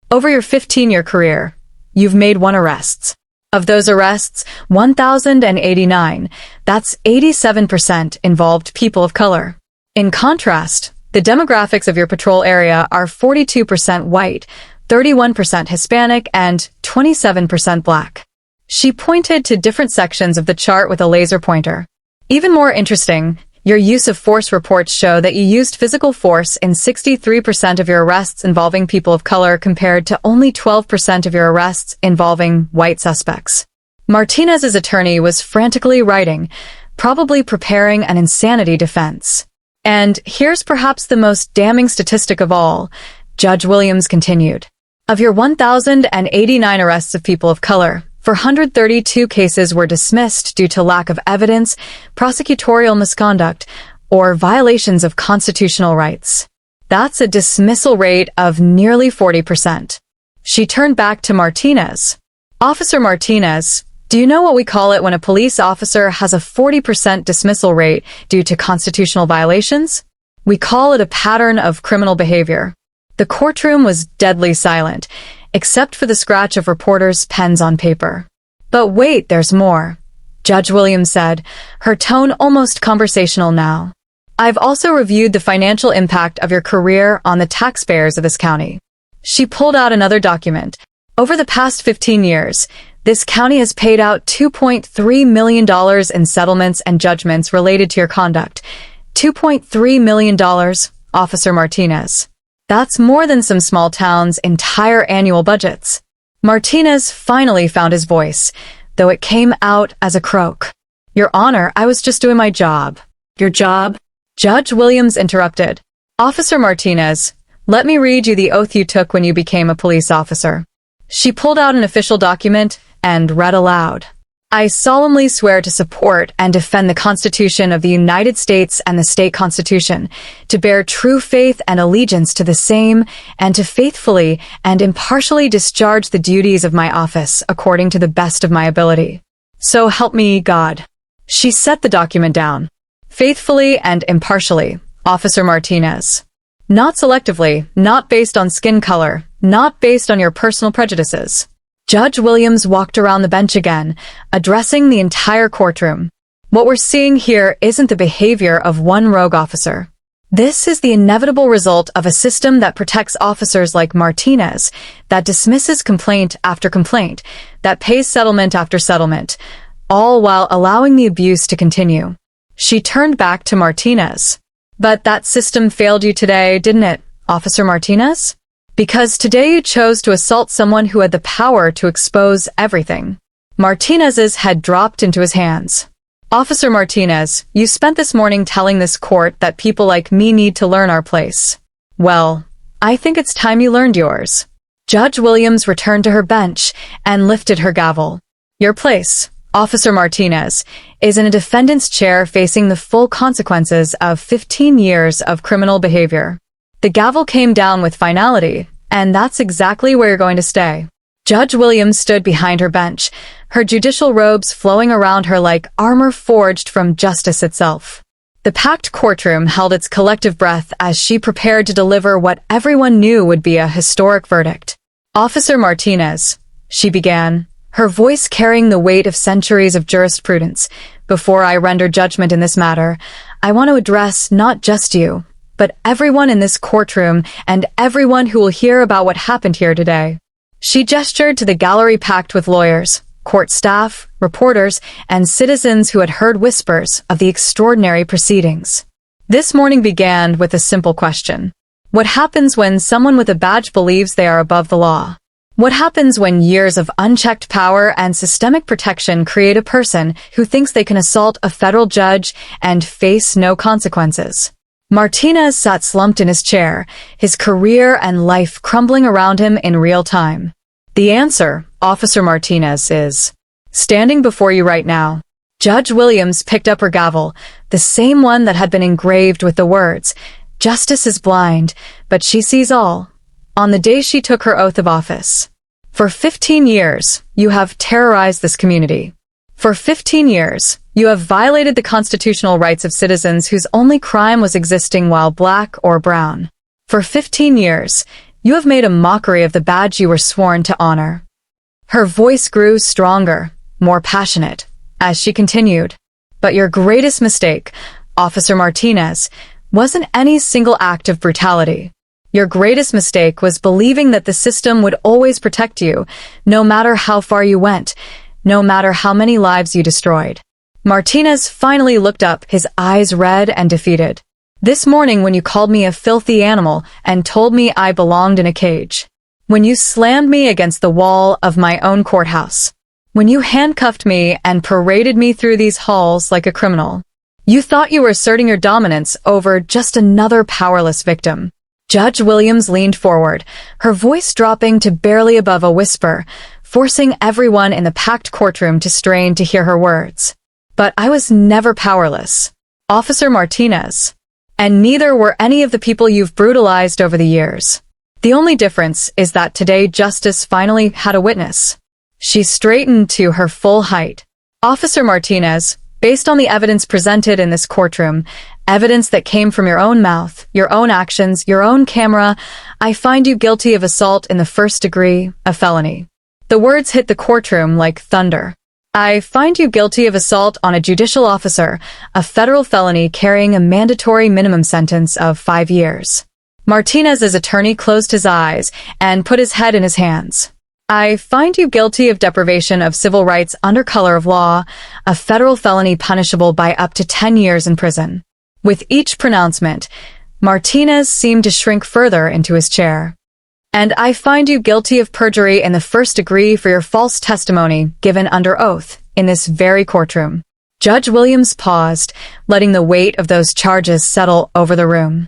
Over your 15-year career, you've made 1 arrest. Of those arrests, 1,089, that's 87% involved people of color. In contrast, the demographics of your patrol area are 42% white, 31% Hispanic, and 27% black. She pointed to different sections of the chart with a laser pointer. Even more interesting, your use of force reports show that you used physical force in 63% of your arrests involving people of color compared to only 12% of your arrests involving white suspects. Martinez's attorney was frantically writing, probably preparing an insanity defense. And here's perhaps the most damning statistic of all, Judge Williams continued. Of your 1,089 arrests of people of color, 432 cases were dismissed due to lack of evidence, prosecutorial misconduct, or violations of constitutional rights. That's a dismissal rate of nearly 40%. She turned back to Martinez. Officer Martinez, do you know what we call it when a police officer has a 40% dismissal rate due to constitutional violations? We call it a pattern of criminal behavior. The courtroom was deadly silent, except for the scratch of reporters' pens on paper. But wait, there's more, Judge Williams said, her tone almost conversational now. I've also reviewed the financial impact of your career on the taxpayers of this county. She pulled out another document. Over the past 15 years, this county has paid out $2.3 million in settlements and judgments related to your conduct. $2.3 million, Officer Martinez. That's more than some small towns' entire annual budgets. Martinez finally found his voice, though it came out as a croak. Your Honor, I was just doing my job. Your job? Judge Williams interrupted. Officer Martinez, let me read you the oath you took when you became a police officer. She pulled out an official document and read aloud. I solemnly swear to support and defend the Constitution of the United States and the state constitution, to bear true faith and allegiance to the same, and to faithfully and impartially discharge the duties of my office according to the best of my ability. So help me God. She set the document down. Faithfully and impartially, Officer Martinez. Not selectively, not based on skin color, not based on your personal prejudices. Judge Williams walked around the bench again, addressing the entire courtroom. What we're seeing here isn't the behavior of one rogue officer. This is the inevitable result of a system that protects officers like Martinez, that dismisses complaint after complaint, that pays settlement after settlement, all while allowing the abuse to continue. She turned back to Martinez. But that system failed you today, didn't it, Officer Martinez? Because today you chose to assault someone who had the power to expose everything. Martinez's head dropped into his hands. Officer Martinez, you spent this morning telling this court that people like me need to learn our place. Well, I think it's time you learned yours. Judge Williams returned to her bench and lifted her gavel. Your place, Officer Martinez, is in a defendant's chair facing the full consequences of 15 years of criminal behavior. The gavel came down with finality, and that's exactly where you're going to stay. Judge Williams stood behind her bench, her judicial robes flowing around her like armor forged from justice itself. The packed courtroom held its collective breath as she prepared to deliver what everyone knew would be a historic verdict. Officer Martinez, she began, her voice carrying the weight of centuries of jurisprudence. Before I render judgment in this matter, I want to address not just you, but everyone in this courtroom and everyone who will hear about what happened here today. She gestured to the gallery packed with lawyers, court staff, reporters, and citizens who had heard whispers of the extraordinary proceedings. This morning began with a simple question. What happens when someone with a badge believes they are above the law? What happens when years of unchecked power and systemic protection create a person who thinks they can assault a federal judge and face no consequences? Martinez sat slumped in his chair, his career and life crumbling around him in real time. The answer, Officer Martinez, is standing before you right now. Judge Williams picked up her gavel, the same one that had been engraved with the words, "Justice is blind, but she sees all," on the day she took her oath of office. For 15 years, you have terrorized this community. For 15 years, you have violated the constitutional rights of citizens whose only crime was existing while black or brown. For 15 years, you have made a mockery of the badge you were sworn to honor. Her voice grew stronger, more passionate, as she continued. But your greatest mistake, Officer Martinez, wasn't any single act of brutality. Your greatest mistake was believing that the system would always protect you, no matter how far you went, no matter how many lives you destroyed. Martinez finally looked up, his eyes red and defeated. This morning when you called me a filthy animal and told me I belonged in a cage. When you slammed me against the wall of my own courthouse. When you handcuffed me and paraded me through these halls like a criminal. You thought you were asserting your dominance over just another powerless victim. Judge Williams leaned forward, her voice dropping to barely above a whisper, forcing everyone in the packed courtroom to strain to hear her words. But I was never powerless, Officer Martinez. And neither were any of the people you've brutalized over the years. The only difference is that today justice finally had a witness. She straightened to her full height. Officer Martinez, based on the evidence presented in this courtroom, evidence that came from your own mouth, your own actions, your own camera, I find you guilty of assault in the first degree, a felony. The words hit the courtroom like thunder. I find you guilty of assault on a judicial officer, a federal felony carrying a mandatory minimum sentence of 5 years. Martinez's attorney closed his eyes and put his head in his hands. I find you guilty of deprivation of civil rights under color of law, a federal felony punishable by up to 10 years in prison. With each pronouncement, Martinez seemed to shrink further into his chair. And I find you guilty of perjury in the first degree for your false testimony given under oath in this very courtroom. Judge Williams paused, letting the weight of those charges settle over the room.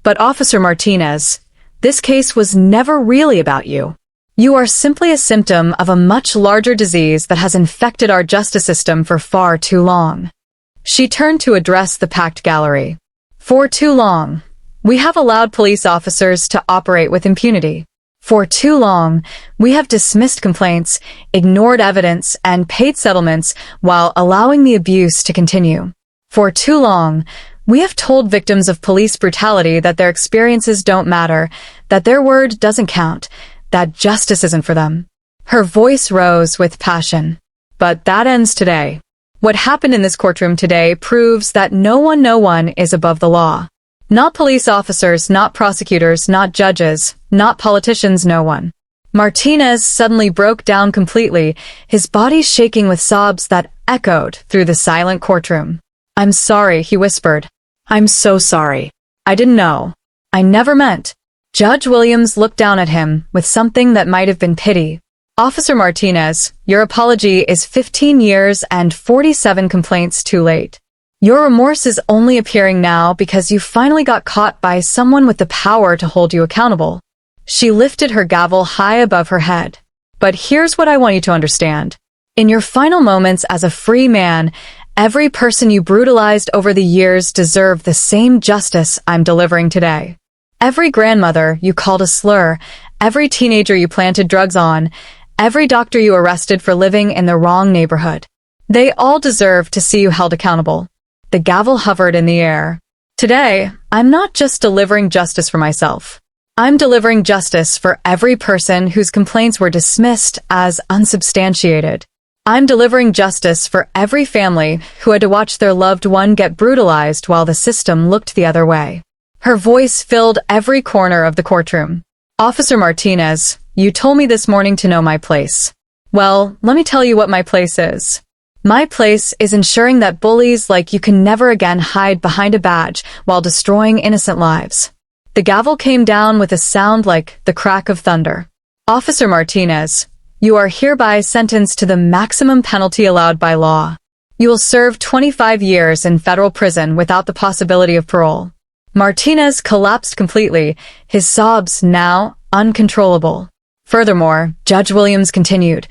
But Officer Martinez, this case was never really about you. You are simply a symptom of a much larger disease that has infected our justice system for far too long. She turned to address the packed gallery. For too long, we have allowed police officers to operate with impunity. For too long, we have dismissed complaints, ignored evidence, and paid settlements while allowing the abuse to continue. For too long, we have told victims of police brutality that their experiences don't matter, that their word doesn't count, that justice isn't for them. Her voice rose with passion. But that ends today. What happened in this courtroom today proves that no one is above the law. Not police officers, not prosecutors, not judges, not politicians, no one. Martinez suddenly broke down completely, his body shaking with sobs that echoed through the silent courtroom. "I'm sorry," he whispered. "I'm so sorry. I didn't know. I never meant." Judge Williams looked down at him with something that might have been pity. "Officer Martinez, your apology is 15 years and 47 complaints too late. Your remorse is only appearing now because you finally got caught by someone with the power to hold you accountable." She lifted her gavel high above her head. "But here's what I want you to understand. In your final moments as a free man, every person you brutalized over the years deserved the same justice I'm delivering today. Every grandmother you called a slur, every teenager you planted drugs on, every doctor you arrested for living in the wrong neighborhood. They all deserve to see you held accountable." The gavel hovered in the air. "Today, I'm not just delivering justice for myself. I'm delivering justice for every person whose complaints were dismissed as unsubstantiated. I'm delivering justice for every family who had to watch their loved one get brutalized while the system looked the other way." Her voice filled every corner of the courtroom. "Officer Martinez, you told me this morning to know my place. Well, let me tell you what my place is. My place is ensuring that bullies like you can never again hide behind a badge while destroying innocent lives." The gavel came down with a sound like the crack of thunder. "Officer Martinez, you are hereby sentenced to the maximum penalty allowed by law. You will serve 25 years in federal prison without the possibility of parole." Martinez collapsed completely, his sobs now uncontrollable. Furthermore, Judge Williams continued,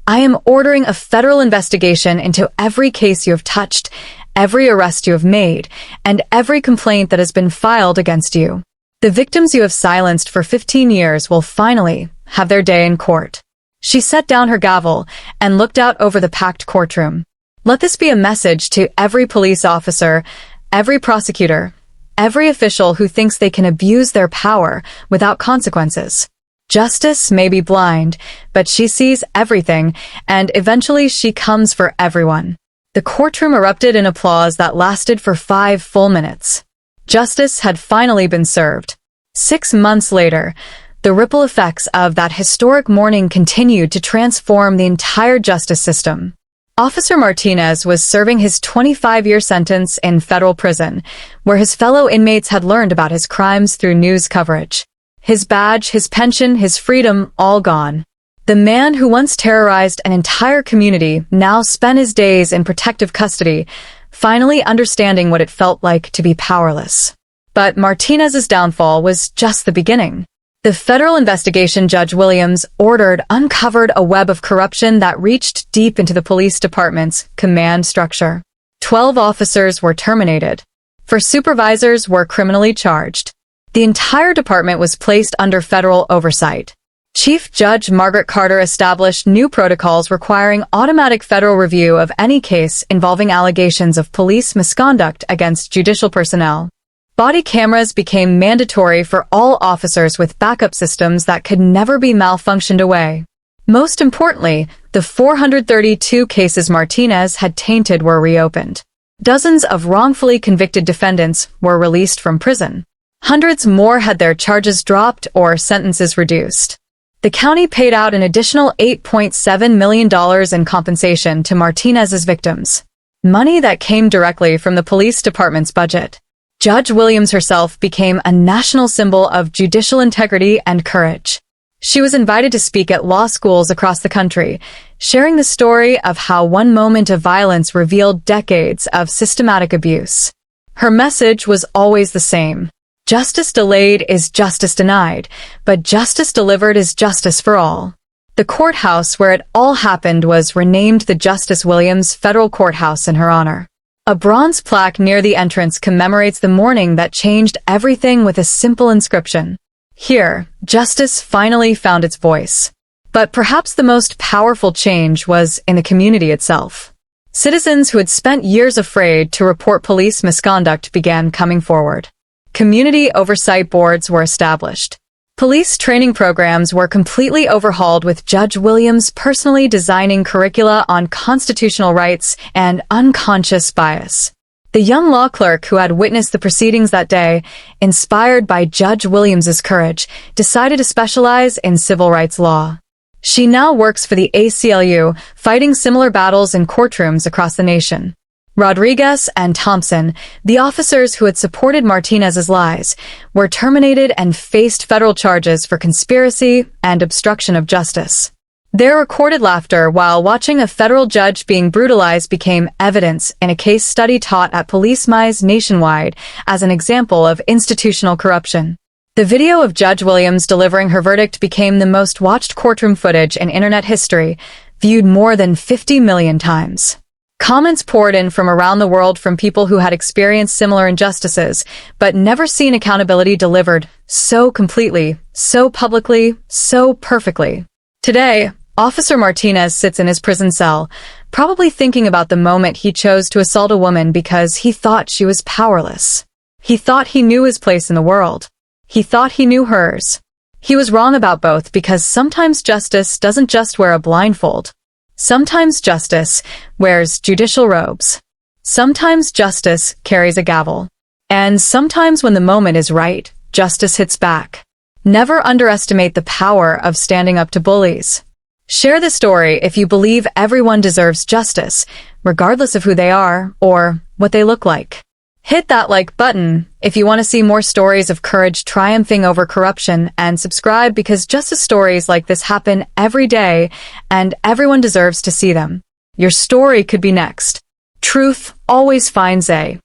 I am ordering a federal investigation into every case you have touched, every arrest you have made, and every complaint that has been filed against you. The victims you have silenced for 15 years will finally have their day in court." She set down her gavel and looked out over the packed courtroom. Let this be a message to every police officer, every prosecutor, every official who thinks they can abuse their power without consequences. Justice may be blind, but she sees everything, and eventually she comes for everyone. The courtroom erupted in applause that lasted for 5 full minutes. Justice had finally been served. 6 months later, the ripple effects of that historic morning continued to transform the entire justice system. Officer Martinez was serving his 25-year sentence in federal prison, where his fellow inmates had learned about his crimes through news coverage. His badge, his pension, his freedom, all gone. The man who once terrorized an entire community now spent his days in protective custody, finally understanding what it felt like to be powerless. But Martinez's downfall was just the beginning. The federal investigation Judge Williams ordered uncovered a web of corruption that reached deep into the police department's command structure. 12 officers were terminated. 4 supervisors were criminally charged. The entire department was placed under federal oversight. Chief Judge Margaret Carter established new protocols requiring automatic federal review of any case involving allegations of police misconduct against judicial personnel. Body cameras became mandatory for all officers with backup systems that could never be malfunctioned away. Most importantly, the 432 cases Martinez had tainted were reopened. Dozens of wrongfully convicted defendants were released from prison. Hundreds more had their charges dropped or sentences reduced. The county paid out an additional $8.7 million in compensation to Martinez's victims. Money that came directly from the police department's budget. Judge Williams herself became a national symbol of judicial integrity and courage. She was invited to speak at law schools across the country, sharing the story of how one moment of violence revealed decades of systematic abuse. Her message was always the same. Justice delayed is justice denied, but justice delivered is justice for all. The courthouse where it all happened was renamed the Justice Williams Federal Courthouse in her honor. A bronze plaque near the entrance commemorates the morning that changed everything with a simple inscription. Here, justice finally found its voice. But perhaps the most powerful change was in the community itself. Citizens who had spent years afraid to report police misconduct began coming forward. Community oversight boards were established. Police training programs were completely overhauled with Judge Williams personally designing curricula on constitutional rights and unconscious bias. The young law clerk who had witnessed the proceedings that day, inspired by Judge Williams's courage, decided to specialize in civil rights law. She now works for the ACLU, fighting similar battles in courtrooms across the nation. Rodriguez and Thompson, the officers who had supported Martinez's lies, were terminated and faced federal charges for conspiracy and obstruction of justice. Their recorded laughter while watching a federal judge being brutalized became evidence in a case study taught at police mice nationwide as an example of institutional corruption. The video of Judge Williams delivering her verdict became the most watched courtroom footage in internet history, viewed more than 50 million times. Comments poured in from around the world from people who had experienced similar injustices, but never seen accountability delivered so completely, so publicly, so perfectly. Today, Officer Martinez sits in his prison cell, probably thinking about the moment he chose to assault a woman because he thought she was powerless. He thought he knew his place in the world. He thought he knew hers. He was wrong about both because sometimes justice doesn't just wear a blindfold. Sometimes justice wears judicial robes. Sometimes justice carries a gavel. And sometimes when the moment is right, justice hits back. Never underestimate the power of standing up to bullies. Share the story if you believe everyone deserves justice, regardless of who they are or what they look like. Hit that like button if you want to see more stories of courage triumphing over corruption, and subscribe because justice stories like this happen every day and everyone deserves to see them. Your story could be next. Truth always finds a